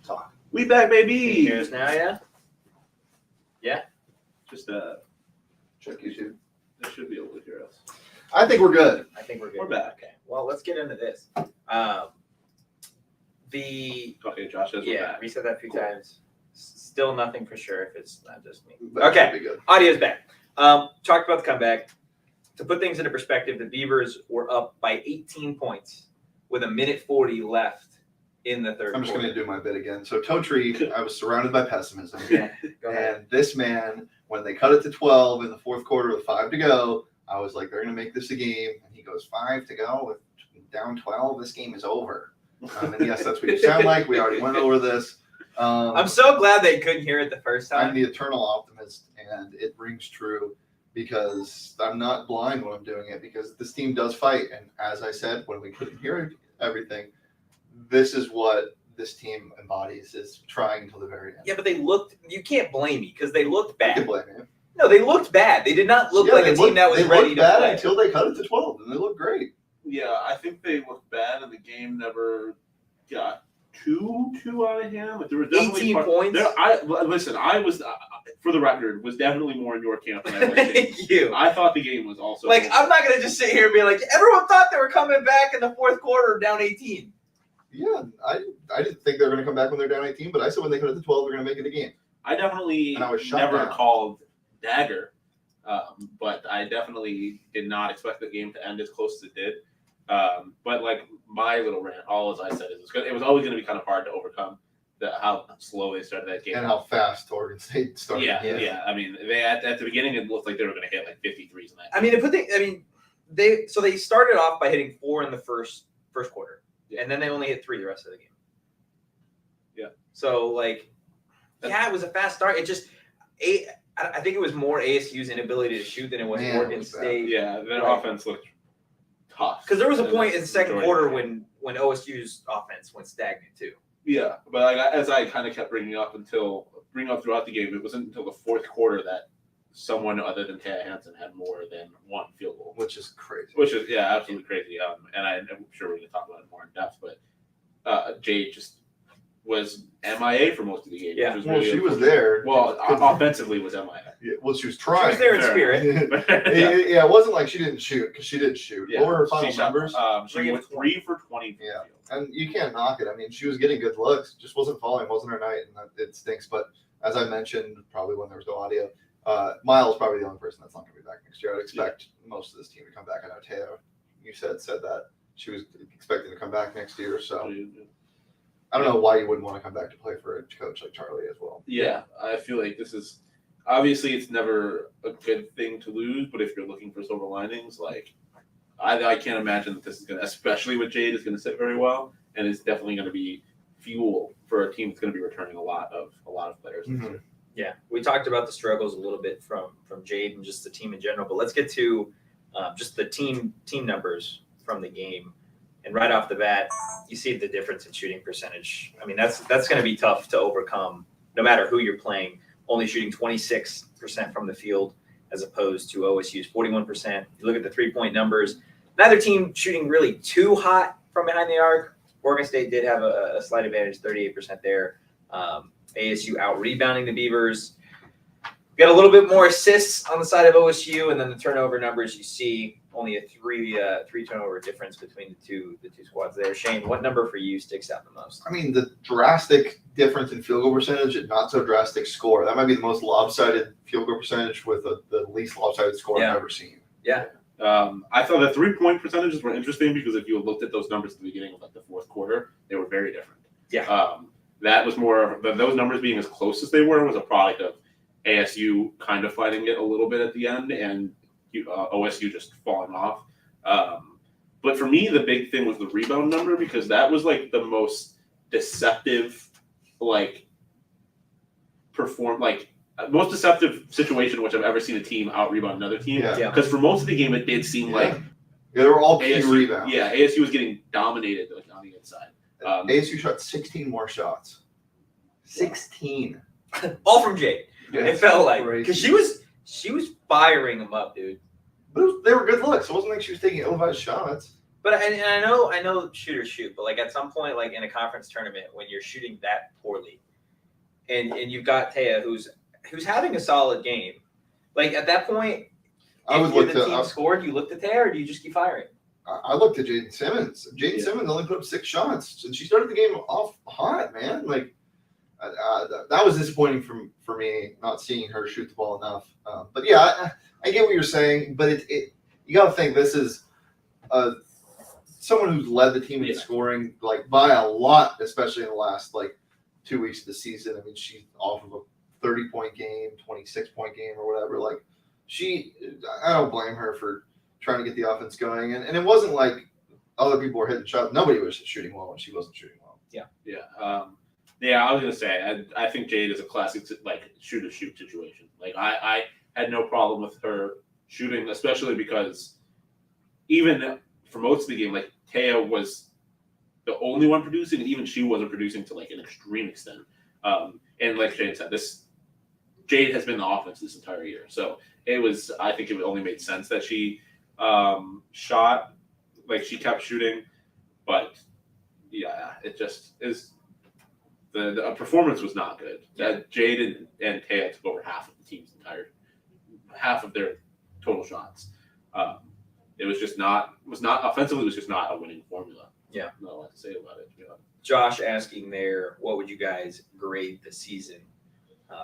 talk. We back, Can you baby. hear us now, yeah? Just Check YouTube. they should be able to hear us. I think we're good. I think we're good. We're back. Okay. Well, let's get into this. Okay, Josh says we're back. We said that a few times. Still nothing for sure if it's not just me. That Okay. should be good. Audio's back. Talked about the comeback. To put things into perspective, the Beavers were up by 18 points with a minute 40 left in the third I'm just quarter. going to do my bit again. So Totri, I was surrounded by pessimism. Yeah, go ahead. And this man, when they cut it to 12 in the fourth quarter with 5 to go, I was like, they're going to make this a game. And he goes, 5 to go with down 12. This game is over. And yes, that's what you sound like. We already went over this. I'm so glad they couldn't hear it the first time. I'm the eternal optimist, and it rings true because I'm not blind when I'm doing it because this team does fight. And as I said, when we couldn't hear everything, this is what this team embodies, is trying until the very end. Yeah, but you can't blame me because they looked I can bad. blame you. No, they looked bad. They did not look like a team that was they ready looked to bad play. until they cut it to 12, and they looked great. Yeah, I think they looked bad, and the game never got too out of hand. Like there was definitely 18 points. I was for the record was definitely more in your camp than I was. Thank you. I thought the game was also Like, I'm not going to just sit here and be like, everyone thought they were coming back in the fourth quarter down 18. Yeah, I didn't think they were going to come back when they're down 18, but I said when they cut it to 12, they're going to make it a game. I definitely And I was shut never down. called dagger, but I definitely did not expect the game to end as close as it did. But like my little rant, all as I said is it was always going to be kind of hard to overcome how slow they started that game And how fast Oregon State started. Yeah. I mean, they at the beginning it looked like they were going to hit like 53s in that. I mean, they started off by hitting 4 in the first quarter, and then they only hit 3 the rest of the game. Yeah. So like, it was a fast start. It just I think it was more ASU's inability to shoot than it was Man, it Oregon was bad. State. Yeah, their Right. offense looked tough. Because there was a point in the second majority quarter of the game. when OSU's offense went stagnant too. Yeah, but like, as I kind of kept bringing up throughout the game, it wasn't until the fourth quarter that someone other than Taya Hansen had more than one field goal, Which is crazy. which is absolutely crazy. And I'm sure we're going to talk about it more in depth, but Jade just was MIA for most of the game. Yeah. which was Well, really she was unfortunate. there. Well, offensively was MIA. Yeah, well, she was She trying. was there in Fair. spirit. Yeah, it wasn't like she didn't shoot, because she did shoot. Yeah, What were her final she shot, numbers? She 3 of went 20. 3 for 20 from Yeah. the field. And you can't knock it. I mean, she was getting good looks, just wasn't falling, wasn't her night, and it stinks. But as I mentioned, probably when there was no audio, Miles probably the only person that's not going to be back next year. I'd expect most of this team to come back. I know Teo, you said that she was expecting to come back next year. So I don't know why you wouldn't want to come back to play for a coach like Charlie as well. Yeah, I feel like this is obviously it's never a good thing to lose, but if you're looking for silver linings, like I can't imagine that this is going to, especially with Jade, is going to sit very well, and it's definitely going to be fuel for a team that's going to be returning a lot of players. this Mhm. year. Yeah, we talked about the struggles a little bit from Jade and just the team in general, but let's get to just the team numbers from the game. And right off the bat, you see the difference in shooting percentage. I mean, that's going to be tough to overcome, no matter who you're playing. Only shooting 26% from the field as opposed to OSU's 41%. You look at the 3-point numbers. Neither team shooting really too hot from behind the arc. Oregon State did have a slight advantage, 38% there. ASU out rebounding the Beavers. Got a little bit more assists on the side of OSU, and then the turnover numbers you see only a three turnover difference between the two squads there. Shane, what number for you sticks out the most? I mean, the drastic difference in field goal percentage and not so drastic score. That might be the most lopsided field goal percentage with the least lopsided score Yeah. I've ever seen. Yeah. I thought the 3-point percentages were interesting because if you had looked at those numbers at the beginning of like the fourth quarter, they were very different. Yeah. That was more of those numbers being as close as they were was a product of ASU kind of fighting it a little bit at the end and OSU just falling off. But for me, the big thing was the rebound number because that was like the most deceptive, most deceptive situation in which I've ever seen a team out rebound another team. Yeah. Because for most of the game, it did seem like Yeah, they were all key ASU, rebounds. yeah, ASU was getting dominated on the inside. ASU shot 16 more shots. 16. All from Jade. It felt like Crazy. because she was firing them up, dude. But they were good looks. It wasn't like she was taking ill-advised shots. But I know shoot, but like at some point, like in a conference tournament, when you're shooting that poorly, and you've got Taya who's having a solid game, like at that point, I would if you're look the to. team scored, you look to Taya, or do you just keep firing? I looked at Jaden Simmons. Jaden Yeah. Simmons only put up 6 shots, and she started the game off hot, man. Like that was disappointing for me, not seeing her shoot the ball enough. But yeah, I get what you're saying, but it you got to think this is someone who's led the team in Yeah. scoring like by a lot, especially in the last like 2 weeks of the season. I mean, she's off of a 30-point game, 26-point game, or whatever. Like I don't blame her for trying to get the offense going, and it wasn't like other people were hitting shots. Nobody was shooting well when she wasn't shooting well. Yeah, I was gonna say, I think Jade is a classic like shoot situation. Like I had no problem with her shooting, especially because even for most of the game, like Taya was the only one producing, and even she wasn't producing to like an extreme extent. And like Jade said, Jade has been the offense this entire year, so I think it only made sense that she shot, like she kept shooting, but yeah, it just is. The performance was not good. Jade and Taya took over half of the team's half of their total shots. It was just not offensively. It was just not a winning formula. Yeah, not a lot to say about it. To be honest. Josh asking there, what would you guys grade the season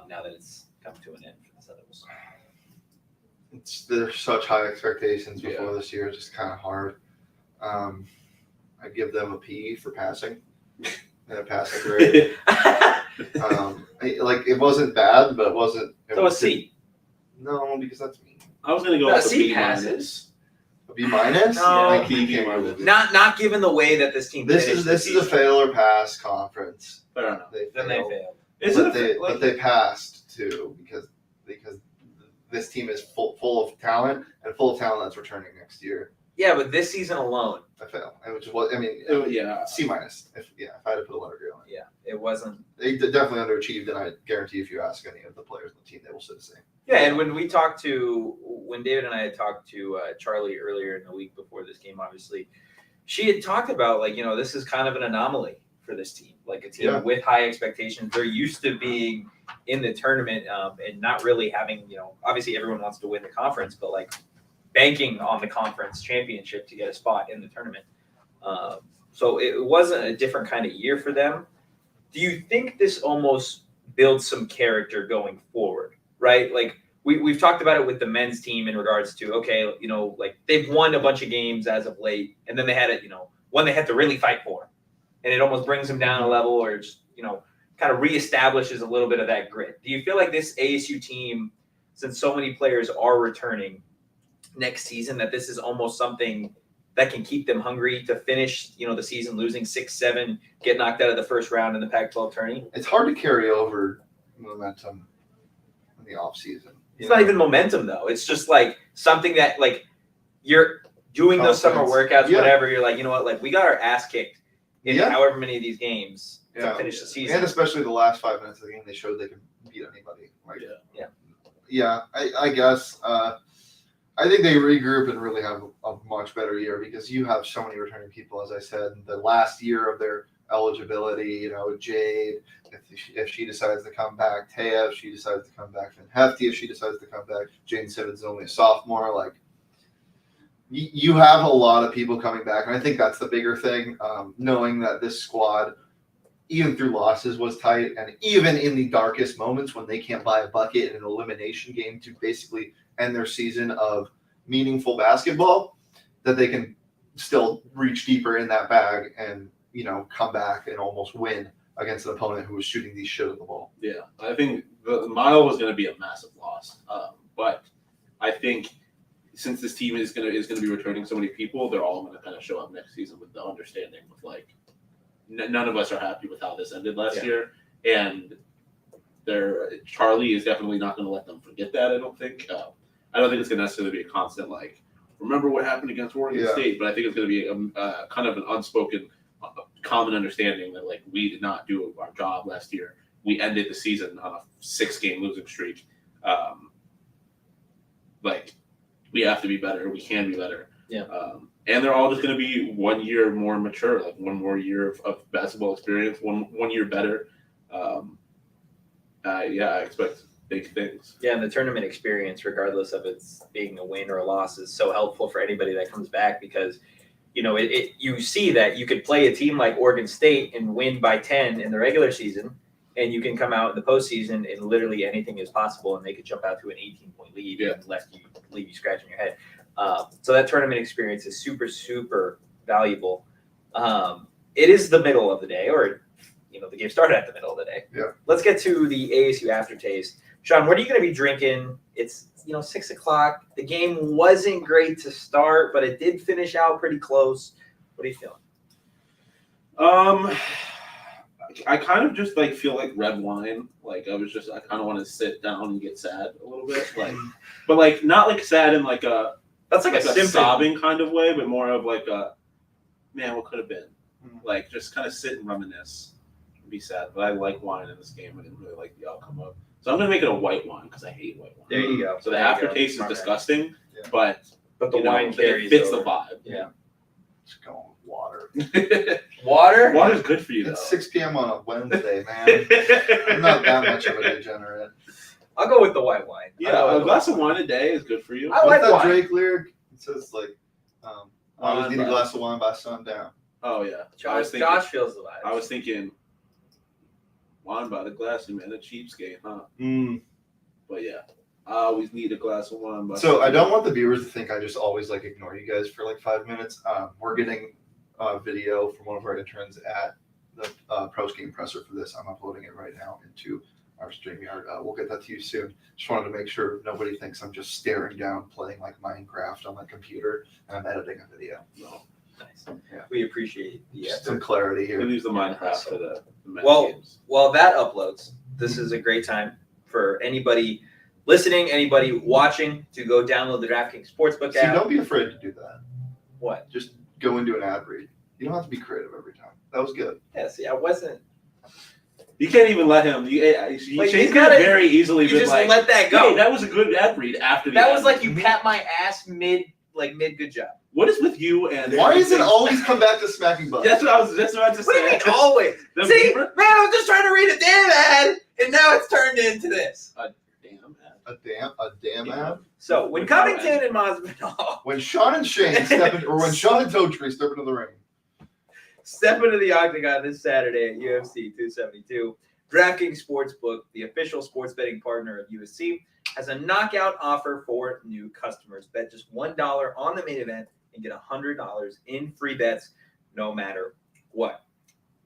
now that it's come to an end for the Sun Devils? There's such high expectations before Yeah. this year. It's just kind of hard. I give them a P for passing. And a passing grade. Like it wasn't bad, but it wasn't. So a C. No, because that's mean. I was gonna go No, with a C B passes. minus. A B minus. No. Like B you can't minus. move it. Not given the way that this team. This finished is the a season. fail or pass conference. Fair enough. Then they failed. But they passed too because this team is full of talent and full of talent that's returning next year. Yeah, but this season alone, I fail, and which was Yeah. C minus. If I had to put a letter grade on it, yeah, it wasn't. they definitely underachieved, and I guarantee if you ask any of the players on the team, they will say the same. Yeah, and when David and I had talked to Charlie earlier in the week before this game, obviously, she had talked about this is kind of an anomaly for this team, like a team Yeah. with high expectations. They're used to being in the tournament and not really having, obviously everyone wants to win the conference, but like banking on the conference championship to get a spot in the tournament. So it wasn't a different kind of year for them. Do you think this almost builds some character going forward, right? Like we've talked about it with the men's team in regards to, okay, like they've won a bunch of games as of late, and then they had one they had to really fight for. And it almost brings them down a level or just, kind of reestablishes a little bit of that grit. Do you feel like this ASU team, since so many players are returning next season, that this is almost something that can keep them hungry to finish, the season losing 6-7, get knocked out of the first round in the Pac-12 tourney? It's hard to carry over momentum in the off season. It's not even momentum though. It's just like something that like you're doing those summer workouts, Yeah. whatever. You're like, you know what? Like we got our ass kicked in Yeah. however many of these games to Yeah. finish the season. And especially the last 5 minutes of the game, they showed they can beat anybody. Like, Yeah. I guess. I think they regroup and really have a much better year because you have so many returning people, as I said, the last year of their eligibility, Jade, if she decides to come back, Taya, if she decides to come back, Finn Hefty, if she decides to come back, Jane Simmons is only a sophomore. Like, you have a lot of people coming back, and I think that's the bigger thing, knowing that this squad, even through losses, was tight, and even in the darkest moments when they can't buy a bucket in an elimination game to basically end their season of meaningful basketball, that they can still reach deeper in that bag and come back and almost win against an opponent who was shooting these shit at the ball. Yeah, I think the mile was going to be a massive loss, but I think since this team is going to be returning so many people, they're all going to kind of show up next season with the understanding of like none of us are happy with how this ended last year, and Charlie is definitely not going to let them forget that. I don't think it's going to necessarily be a constant like remember what happened against Oregon State, but I think it's going to be a kind of an unspoken common understanding that like we did not do our job last year. We ended the season on a 6-game losing streak. Like we have to be better. We can be better. Yeah. and they're all just going to be 1 year more mature, like one more year of basketball experience, one year better. I expect big things. Yeah, and the tournament experience, regardless of it's being a win or a loss, is so helpful for anybody that comes back because, you see that you could play a team like Oregon State and win by 10 in the regular season, and you can come out in the postseason and literally anything is possible, and they could jump out to an 18-point lead and leave you scratching your head. So that tournament experience is super, super valuable. It is the middle of the day, or the game started at the middle of the day. Yeah. Let's get to the ASU aftertaste. Sean, what are you going to be drinking? It's 6 o'clock. The game wasn't great to start, but it did finish out pretty close. What are you feeling? I kind of just feel like red wine. I kind of want to sit down and get sad a little bit, but not sad in a That's like a symptom. sobbing kind of way, but more of a man, what could have been? Just kind of sit and reminisce and be sad. But I like wine in this game. I didn't really like the outcome of. So I'm gonna make it a white wine because I hate white wine. There you go. So the There you go. aftertaste is Smart man. disgusting, Yeah. but But the wine it carries fits over. the vibe. Yeah. Just going with water. Water? Water's good for you though. It's 6 p.m. on a Wednesday, man. I'm not that much of a degenerate. I'll go with the white wine. Yeah, a glass of wine a day is good for you. I like What's that wine. Drake lyric? It says I always need a glass of wine by sundown. Oh yeah. Josh feels the vibe. I was thinking wine by the glass and man, a cheapskate, huh? But yeah, I always need a glass of wine. So I don't want the viewers to think I just always ignore you guys for 5 minutes. We're getting video from one of our interns at the Pro Game Presser for this. I'm uploading it right now into our StreamYard. We'll get that to you soon. Just wanted to make sure nobody thinks I'm just staring down playing Minecraft on my computer and I'm editing a video. No. Nice. Yeah. We appreciate the Just effort. some clarity We here. leave the Minecraft for the men's Well, games. While that uploads, this is a great time for anybody listening, anybody watching to go download the DraftKings Sportsbook See, app. don't be afraid to do that. What? Just go into an ad read. You don't have to be creative every time. That was good. Yeah, see, I wasn't. You can't even let him. Shane's he's gonna gotta- very easily You been just like, let that go. "Hey, that was a good ad read after the That ad was like read." you pat my ass mid good job. What is with you and Why does it always come back to smacking butt? That's what I was just about to What do you say. mean always? The See, beaver- man, I was just trying to read a damn ad, and now it's turned into this. Damn ad. A damn ad. So when Covington and Masvidal When Sean and Shane step in, or when Sean and Toadtree step into the ring. step into the octagon this Saturday at UFC 272, DraftKings Sportsbook, the official sports betting partner of UFC, has a knockout offer for new customers. Bet just $1 on the main event and get $100 in free bets no matter what.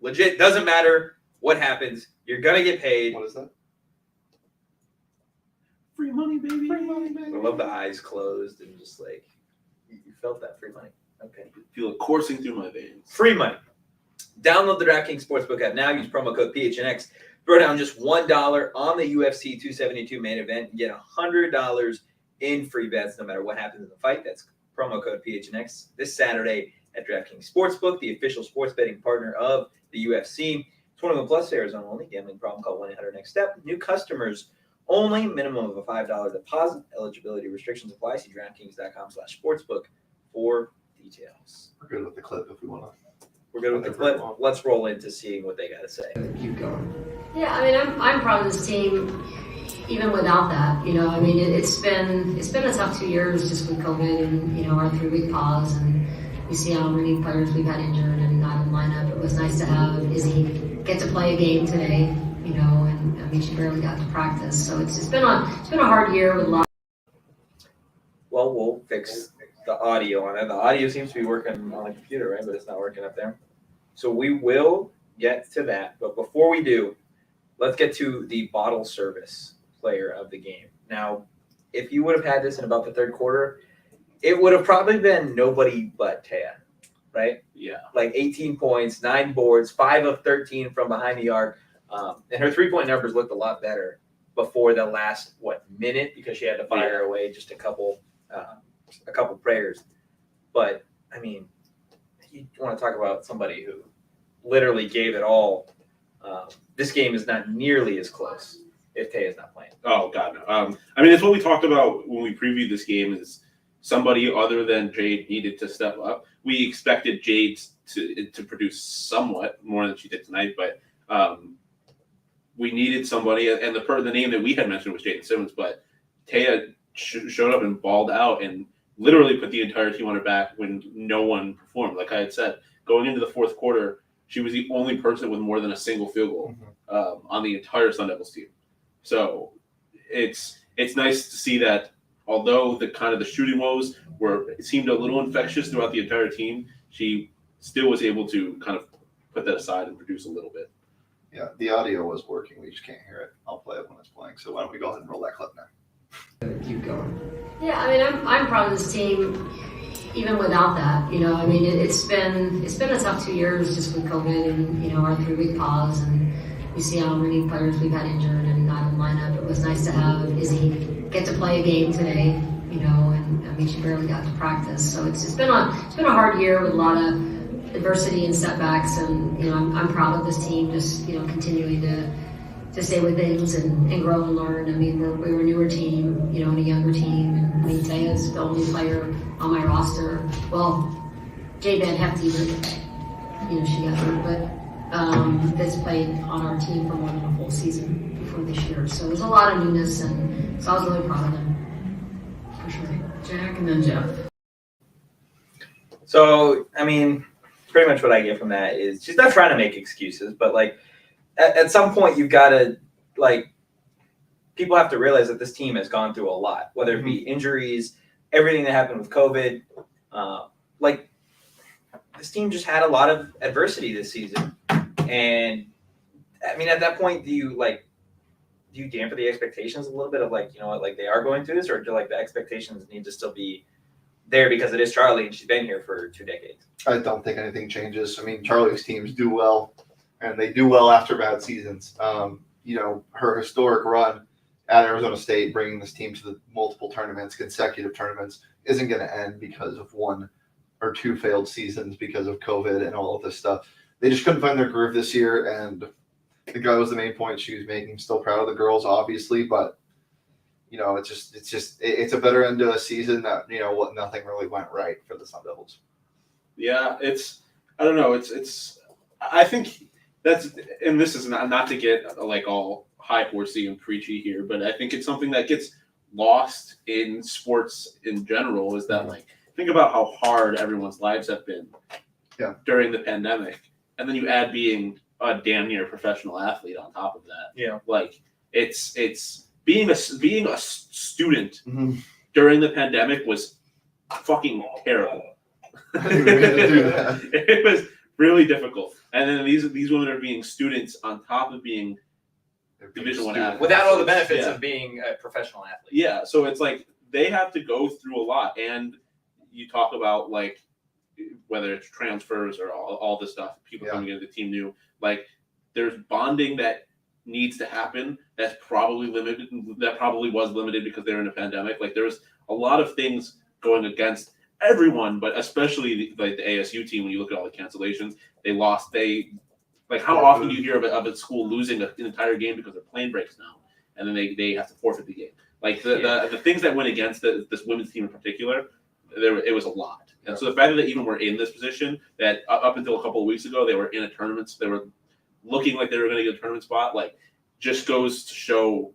Legit, doesn't matter what happens. You're going to get paid. What is that? Free money, baby. Free money, baby. I love the eyes closed and just you felt that free money. Okay. Feel it coursing through my veins. Free money. Download the DraftKings Sportsbook app now. Use promo code PHNX. Throw down just $1 on the UFC 272 main event and get $100 in free bets no matter what happens in the fight. That's promo code PHNX this Saturday at DraftKings Sportsbook, the official sports betting partner of the UFC. 21 plus, Arizona only. Gambling problem, call 1-800-NEXT-STEP. New customers only. Minimum of a $5 deposit. Eligibility restrictions apply. See DraftKings.com/sportsbook for details. We're good with the clip if we want to. We're good with the clip. Let's roll into seeing what they got to say. Keep going. Yeah, I mean, I'm proud of this team, even without that. I mean, it's been a tough 2 years just with COVID and our 3-week pause, and we see how many players we've had injured and not in the lineup. It was nice to have Izzy get to play a game today, and I mean, she barely got to practice. So it's been a hard year with a lot. Well, we'll fix the audio on it. The audio seems to be working on the computer, right? But it's not working up there. So we will get to that. But before we do, let's get to the bottle service player of the game. Now, if you would have had this in about the third quarter, it would have probably been nobody but Taya, right? Yeah. 18 points, 9 boards, 5 of 13 from behind the arc. And her 3-point numbers looked a lot better before the last, minute, because she had to fire away just a couple prayers. But, I mean, you want to talk about somebody who literally gave it all. This game is not nearly as close if Taya's not playing. Oh God, no. I mean, it's what we talked about when we previewed this game. Is somebody other than Jade needed to step up. We expected Jade to produce somewhat more than she did tonight, but we needed somebody, and the name that we had mentioned was Jaden Simmons, but Taya showed up and balled out and literally put the entire team on her back when no one performed. Like I had said, going into the fourth quarter, she was the only person with more than a single field goal on the entire Sun Devils team. So it's nice to see that although the shooting woes seemed a little infectious throughout the entire team, she still was able to kind of put that aside and produce a little bit. Yeah, the audio was working. We just can't hear it. I'll play it when it's playing. So why don't we go ahead and roll that clip now? Keep going. Yeah, I mean, I'm proud of this team, even without that. You know, I mean, it's been a tough 2 years just with COVID and our 3-week pause, and you see how many players we've had injured and not in the lineup. It was nice to have Izzy get to play a game today. And I mean, she barely got to practice, so it's been a hard year with a lot of adversity and setbacks, and I'm proud of this team just continuing to stay with things and grow and learn. I mean, we're a newer team, and a younger team. And I mean, Taya's the only player on my roster. Well, Jade Van Hefty, but she got hurt, but that's played on our team for more than a full season before this year. So there's a lot of newness, and so I was really proud of them, for sure. Jack and then Jeff. So, I mean, pretty much what I get from that is she's not trying to make excuses, but like at some point you've got to, like, people have to realize that this team has gone through a lot, whether it be injuries, everything that happened with COVID. Like, this team just had a lot of adversity this season. And I mean, at that point, do you dampen the expectations a little bit of like, like they are going through this, or do like the expectations need to still be there because it is Charlie and she's been here for 2 decades? I don't think anything changes. I mean, Charlie's teams do well, and they do well after bad seasons. Her historic run at Arizona State, bringing this team to the multiple tournaments, consecutive tournaments, isn't going to end because of 1 or 2 failed seasons because of COVID and all of this stuff. They just couldn't find their groove this year, and I think that was the main point she was making. Still proud of the girls, obviously, but it's a better end to a season that nothing really went right for the Sun Devils. Yeah, I don't know. I think that's, and this is not to get like all high horsey and preachy here, but I think it's something that gets lost in sports in general, is that like, think about how hard everyone's lives have been during the pandemic. And then you add being a damn near professional athlete on top of that. Yeah. Like it's being a student during the pandemic was fucking terrible. I didn't even mean to do that. It was really difficult. And then these women are being students on top of being Division I athletes. Without all the benefits Yeah. of being a professional athlete. Yeah, so it's like they have to go through a lot. And you talk about like whether it's transfers or all this stuff, people coming into the team new, like there's bonding that needs to happen that's probably limited, that probably was limited because they're in a pandemic. Like there's a lot of things going against everyone, but especially the ASU team. When you look at all the cancellations, how often do you hear of a school losing an entire game because their plane breaks down and then they have to forfeit the game? Like the things that went against this women's team in particular, it was a lot. And so the fact that even we're in this position, that up until a couple of weeks ago, they were in a tournament, they were looking like they were going to get a tournament spot, like just goes to show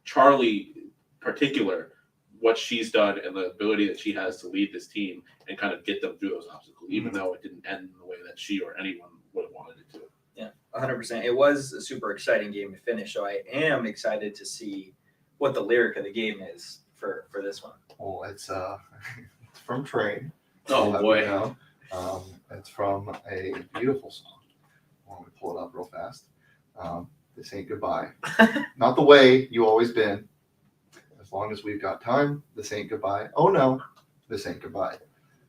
Charlie in particular what she's done and the ability that she has to lead this team and kind of get them through those obstacles, even though it didn't end in the way that she or anyone would have wanted it to. Yeah, 100%. It was a super exciting game to finish, so I am excited to see what the lyric of the game is for this one. Well, it's from Train. Oh, Let boy. me know. It's from a beautiful song. Why don't we pull it up real fast? This Ain't Goodbye. Not the way you always been. As long as we've got time, this ain't goodbye. Oh no, this ain't goodbye.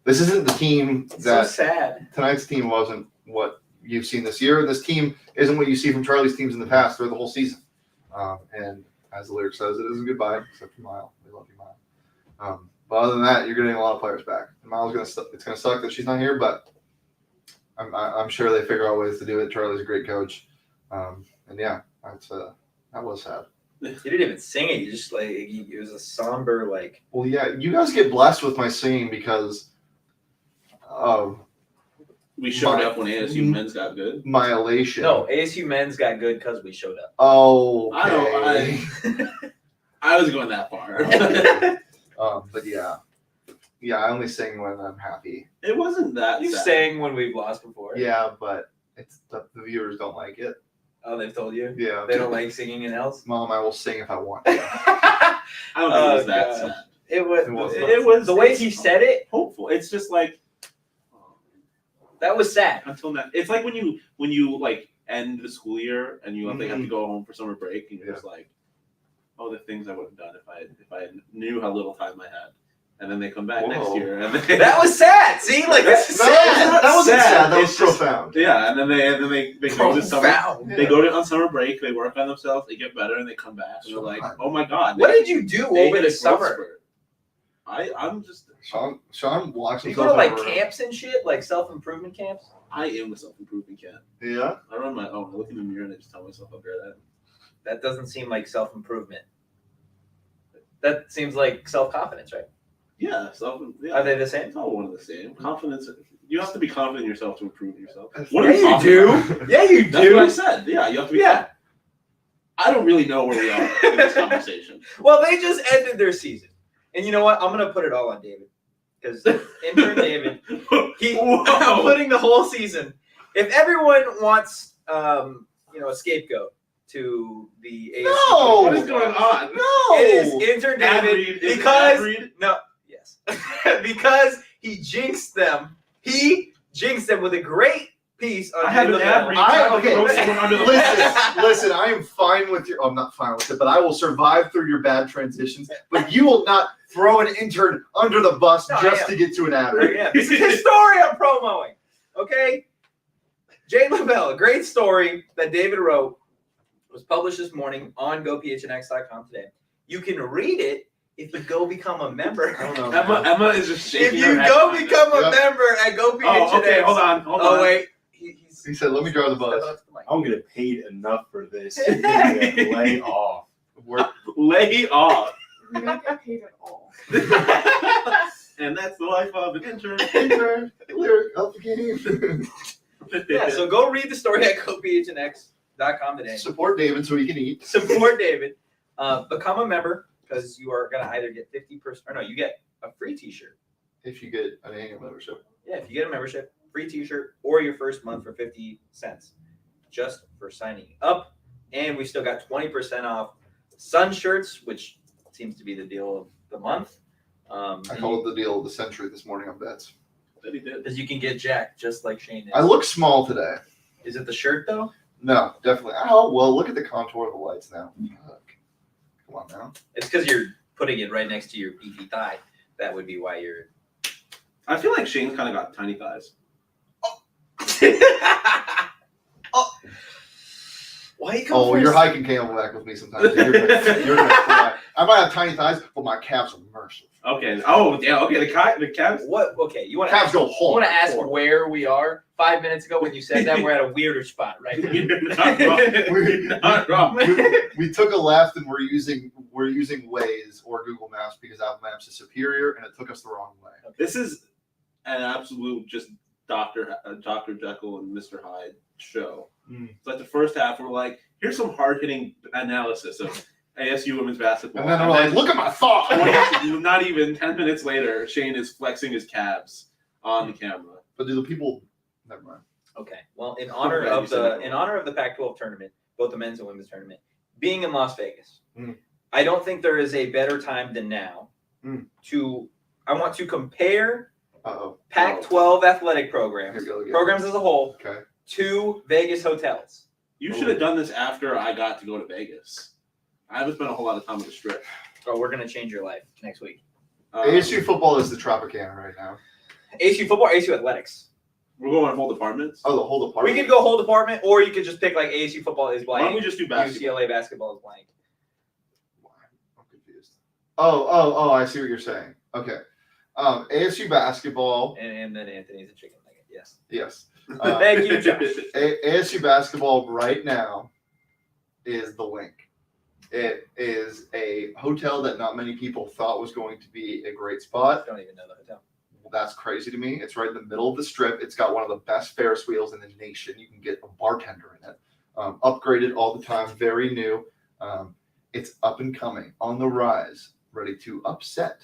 This isn't the team It's that so sad. tonight's team wasn't what you've seen this year. This team isn't what you see from Charlie's teams in the past through the whole season. And as the lyric says, it isn't goodbye, except for Mile. We love you, Mile. But other than that, you're getting a lot of players back. And Miles it's gonna suck that she's not here, but I'm sure they figure out ways to do it. Charlie's a great coach, and yeah, that was sad. You didn't even sing it. You just it was a somber Well, yeah, you guys get blessed with my singing because of We showed up when ASU men's got good. my elation. No, ASU men's got good because we showed up. Oh, I don't. okay. I was going that far. But yeah, I only sing when I'm happy. It wasn't that. You sad. sang when we've lost before. Yeah, but it's the viewers don't like it. Oh, they've told you Yeah, they don't like singing in else. Mom, I will sing if I want to. I don't think it was that God. sad. It was. It was the way he said it. Hopeful. It's just like That was sad. until now. It's like when you like end the school year and you have to go home for summer break and you're just like, oh, the things I would have done if I knew how little time I had. And then they come back next Whoa. year. And they, That was sad. See, like this is sad. That wasn't sad. That was It's just- profound. yeah, and then they go to summer. Profound. They go on summer break. They work on themselves. They get better, and they come back. And they're like, "Oh my god!" What did you do they over hit the a growth summer? spurt. I'm just. Sean locks You himself go to like in a room. camps and shit, like self-improvement camps. I am a self-improvement cat. Yeah. I run my own. I look in the mirror and I just tell myself how great I am. That doesn't seem like self-improvement. That seems like self-confidence, right? Yeah, yeah. Are they the same? It's all one and the same. Confidence. You have to be confident in yourself to improve yourself. That's- What are we Yeah, you talking do. about? Yeah, you That's what I said. Yeah, you have to be. Yeah. I don't really know where we are in this conversation. Well, they just ended their season, and you know what? I'm gonna put it all on David because intern David. I'm putting the whole season. If everyone wants, a scapegoat to the ASU, No! What is going on? It is No. intern Ad David read. Is it because ad read? no, yes, because he jinxed them. He jinxed them with a great piece on I have Jay an ad LaBelle. read. Okay. Listen, I am fine with your. I'm not fine with it, but I will survive through your bad transitions. But you will not throw an intern under the bus No, I just am. to get to an ad read. Yeah, this is his story I'm promoting. Okay? Jay LaBelle, a great story that David wrote, was published this morning on gophnx.com today. You can read it if you go become a member. I don't know. Emma is just If shaking you her head. go become a Yep. member at gophnx. Oh, okay, hold on. Oh, wait. He said, "Let me drive the bus." I'm gonna paid enough for this. You're gonna lay off. Lay off. We don't get paid at all. And that's the life of an intern. Intern, lyric of the game. Yeah, so go read the story at gophnx.com today. Support David so he can eat. Support David. Become a member because you are going to either get 50% or no, you get a free t-shirt. If you get an annual membership. Yeah, if you get a membership, free t-shirt or your first month for 50 cents just for signing up. And we still got 20% off Sun shirts, which seems to be the deal of the month. I called it the deal of the century this morning on bets. That he did. Because you can get jacked just like Shane is. I look small today. Is it the shirt though? No, definitely. Oh, well, look at the contour of the lights now. Fuck. Come on now. It's because you're putting it right next to your beefy thigh. That would be why you're. I feel like Shane's kind of got tiny thighs. Oh. Why you come Oh, first? you're hiking Camelback with me sometimes. You're gonna fly. I might have tiny thighs, but my calves are merciless. Okay. Oh, yeah. Okay. The Cavs. What? Okay, you want to Calves go I hard. want to ask where we are. 5 minutes ago when you said that, we're at a weirder spot, right? You're not wrong. You're not wrong. We took a left and we're using Waze or Google Maps because Apple Maps is superior, and it took us the wrong way. This is an absolute just Dr. Jekyll and Mr. Hyde show. It's like the first half, we're like, here's some hard-hitting analysis of ASU women's basketball. And then we're like, look at my thought. not even 10 minutes later, Shane is flexing his calves on the camera. But do the people? Never mind. Okay. Well, in honor of the Pac-12 tournament, both the men's and women's tournament, being in Las Vegas, I don't think there is a better time than now I want to compare Uh-oh. Pac-12 athletic Here programs, we go again. programs as a whole, Okay. to Vegas hotels. You should have done this after I got to go to Vegas. I haven't spent a whole lot of time on the Strip. Oh, we're gonna change your life next week. ASU football is the Tropicana right now. ASU football, ASU athletics. We're going whole departments. Oh, the whole department. We could go whole department, or you could just pick like ASU football is Why don't we blank, just do basketball? UCLA basketball is blank. I'm confused. Oh! I see what you're saying. Okay. ASU basketball. And then Anthony's a chicken nugget. Yes. Yes. Thank you, Josh. ASU basketball right now is the link. It is a hotel that not many people thought was going to be a great spot. I don't even know the hotel. That's crazy to me. It's right in the middle of the strip. It's got one of the best Ferris wheels in the nation. You can get a bartender in it. Upgraded all the time, very new. It's up and coming, on the rise, ready to upset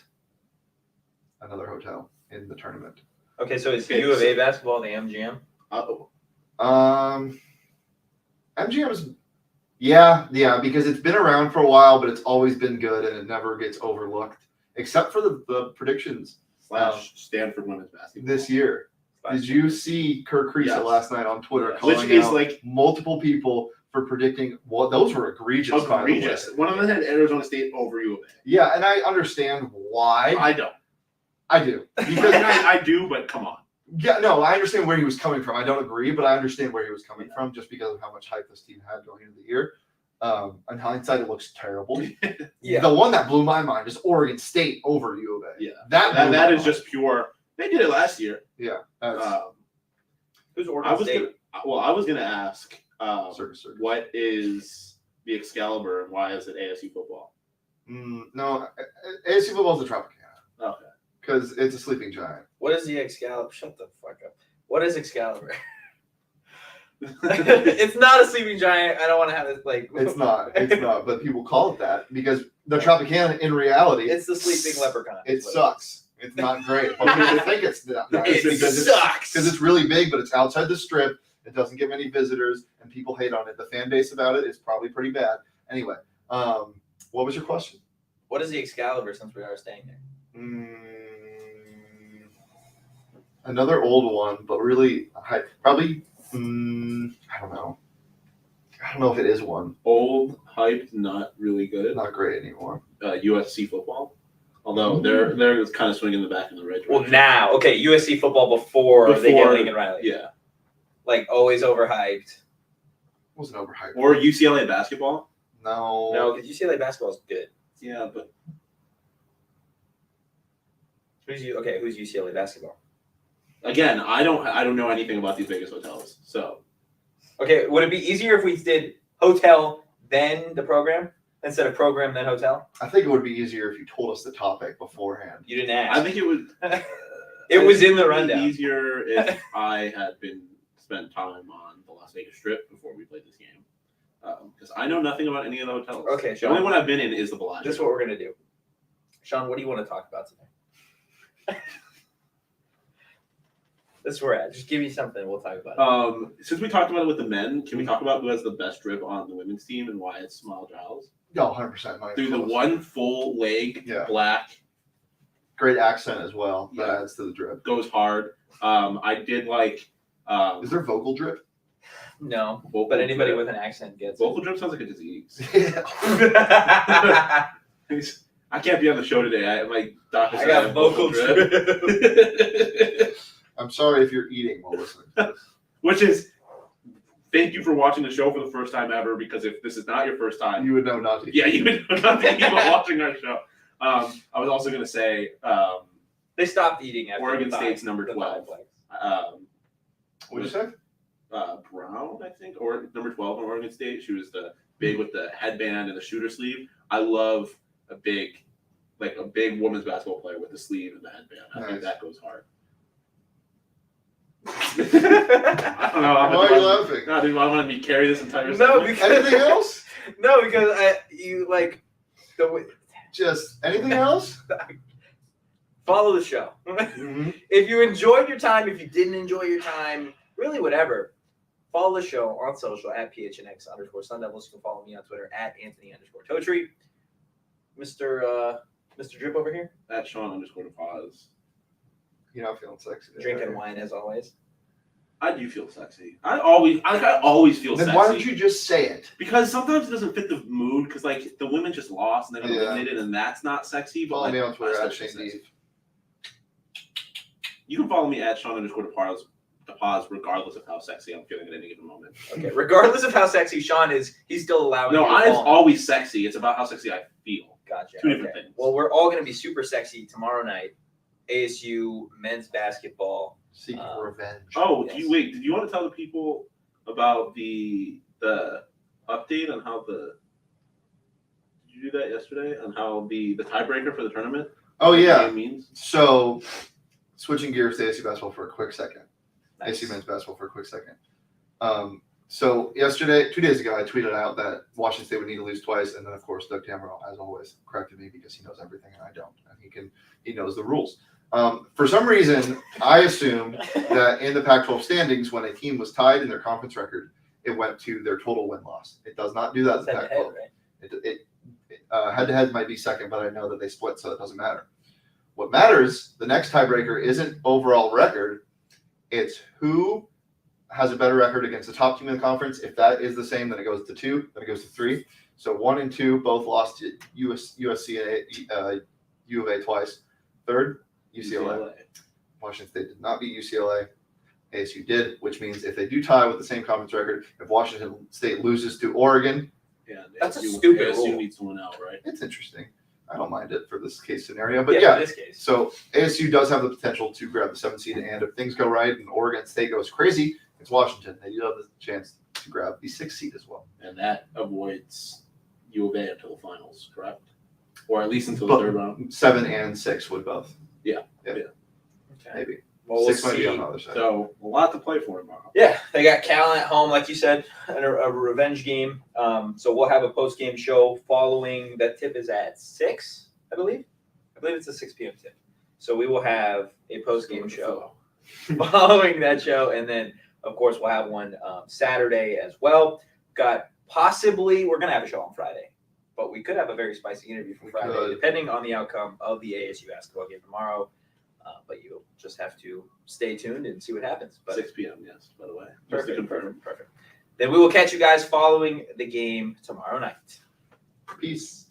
another hotel in the tournament. Okay, so it's Okay, U of A so- basketball, the MGM. Uh-oh. MGM's, yeah, because it's been around for a while, but it's always been good and it never gets overlooked, except for the predictions / Stanford women's basketball. this year. Did you see Kirk Creasy Yes. last night on Twitter Yes. calling Which is out like multiple people for predicting? Well, those were egregious. by the way. egregious. One of them had Arizona State over U of A. Yeah, and I understand why. I don't. I do I mean, because I do, but come on. yeah, no, I understand where he was coming from. I don't agree, but I understand where he was coming from just because of how much hype this team had going into the year. In hindsight, it looks terrible. Yeah. The one that blew my mind is Oregon State over U of A. Yeah. that That blew my is mind. just pure. They did it last year. yeah. That's Who's I Oregon was State? I was gonna ask, circus. what is the Excalibur and why is it ASU football? No, ASU football is the Tropicana Okay. because it's a sleeping giant. What is the Excalibur? Shut the fuck up. What is Excalibur? It's not a sleeping giant. I don't want to have it like. It's not, but people call it that because the Tropicana in reality It's the sleeping leprechaun. It is what sucks. It's not great. But people think it's that nice It because sucks. because it's really big, but it's outside the strip. It doesn't get many visitors, and people hate on it. The fan base about it is probably pretty bad. Anyway, what was your question? What is the Excalibur since we are staying there? Another old one, but really high, probably. I don't know. I don't know if it is one. Old, hyped, not really good. Not great anymore. USC football. Although they're kind of swinging the back in the right direction. Well, now, okay, USC football before they get Lincoln Riley. Yeah. Like always overhyped. Wasn't overhyped. Or UCLA basketball. No. No, because UCLA basketball is good. Yeah, but Who's UCLA basketball? again, I don't know anything about these Vegas hotels. So Okay, would it be easier if we did hotel then the program instead of program then hotel? I think it would be easier if you told us the topic beforehand. You didn't ask. I think it would. It was in the It'd be rundown. easier if I had spent time on the Las Vegas Strip before we played this game, because I know nothing about any of the hotels. Okay, The only Sean. one I've been in is the Bellagio. This is what we're gonna do. Sean, what do you want to talk about today? This is where we're at. Just give me something. We'll talk about it. Since we talked about it with the men, can we talk about who has the best drip on the women's team and why it's Smile Giles? No, 100%. not even Dude, the close. one full leg, Yeah. black, Great accent as well. That Yeah. adds to the drip. goes hard. I did like. Is there vocal drip? No, vocal but anybody drip. with an accent gets Vocal drip sounds like a disease. it. I can't be on the show today. My doctor I said got have vocal drip. I'm sorry if you're eating while listening to this. Which is, thank you for watching the show for the first time ever. Because if this is not your first time, You would know not to. yeah, you would not think about watching our show. I was also going to say, They stopped eating after Oregon the State's five- number the 12. fiveplex. What'd you say? Brown, I think, or number 12 on Oregon State. She was the big with the headband and the shooter sleeve. I love a big women's basketball player with the sleeve and the headband. I think Nice. that goes hard. I don't know. Why are you laughing? No, dude, I want to carry this entire. No, segment. because Anything else? no, because you like the way- Just anything else? follow the show. Mm-hmm. If you enjoyed your time, if you didn't enjoy your time, really whatever, follow the show on social at PHNX_Sun Devils. You can follow me on Twitter at Anthony_Totri. Mr. Drip over here, At Sean_pause. You're not feeling sexy. today, drinking are you? wine as always. I do feel sexy. I always feel Then sexy. why don't you just say it? Because sometimes it doesn't fit the mood. Because like the women just lost and they got Yeah. eliminated, and that's not sexy. But Follow like, me on Twitter I at still Shane feel sexy. Deep. You can follow me at Sean_pause, regardless of how sexy I'm feeling at any given moment. Okay, regardless of how sexy Sean is, he's still allowing No, you to I'm follow him. always sexy. It's about how sexy I feel. Gotcha. Two different okay. things. Well, we're all going to be super sexy tomorrow night. ASU men's basketball. Seeking revenge. Oh, Yes. did you want to tell the people about the update on how you do that yesterday on how the tiebreaker for the tournament? Oh yeah. game means? So switching gears to ASU basketball for a quick second. Nice. ASU men's basketball for a quick second. So yesterday, 2 days ago, I tweeted out that Washington State would need to lose twice, and then of course Doug Tamero, as always, corrected me because he knows everything and I don't, and he knows the rules. For some reason, I assumed that in the Pac-12 standings, when a team was tied in their conference record, it went to their total win-loss. It does not do that in the Head to Pac-12. head, right? Head-to-head might be second, but I know that they split, so it doesn't matter. What matters, the next tiebreaker isn't overall record, it's who has a better record against the top team in the conference. If that is the same, then it goes to 2, then it goes to 3. So 1 and 2 both lost to USC and U of A twice. Third, UCLA. Washington State did not beat UCLA. ASU did, which means if they do tie with the same conference record, if Washington State loses to Oregon, Yeah, That's a ASU stupid ASU rule. needs to win out, right? it's interesting. I don't mind it for this case scenario, but In yeah. this case. So ASU does have the potential to grab the 7th seed, and if things go right and Oregon State goes crazy, it's Washington. They do have the chance to grab the 6th seed as well. And that avoids U of A until the finals, correct? Or at least until But- the third round. 7 and 6 would both, Okay. maybe. Well, we'll 6 might be see. on the other side. So a lot to play for tomorrow. Yeah, they got Callan at home, like you said, and a revenge game. So we'll have a post game show following. That tip is at 6, I believe. I believe it's a 6 p.m. tip. So we will have a post game show following that show, and then of course we'll have one Saturday as well. Got possibly we're gonna have a show on Friday, but we could have a very spicy interview for We Friday, could. depending on the outcome of the ASU basketball game tomorrow. But you'll just have to stay tuned and see what happens. But 6 p.m. Yes, by the way. Just to confirm. Perfect. Then we will catch you guys following the game tomorrow night. Peace.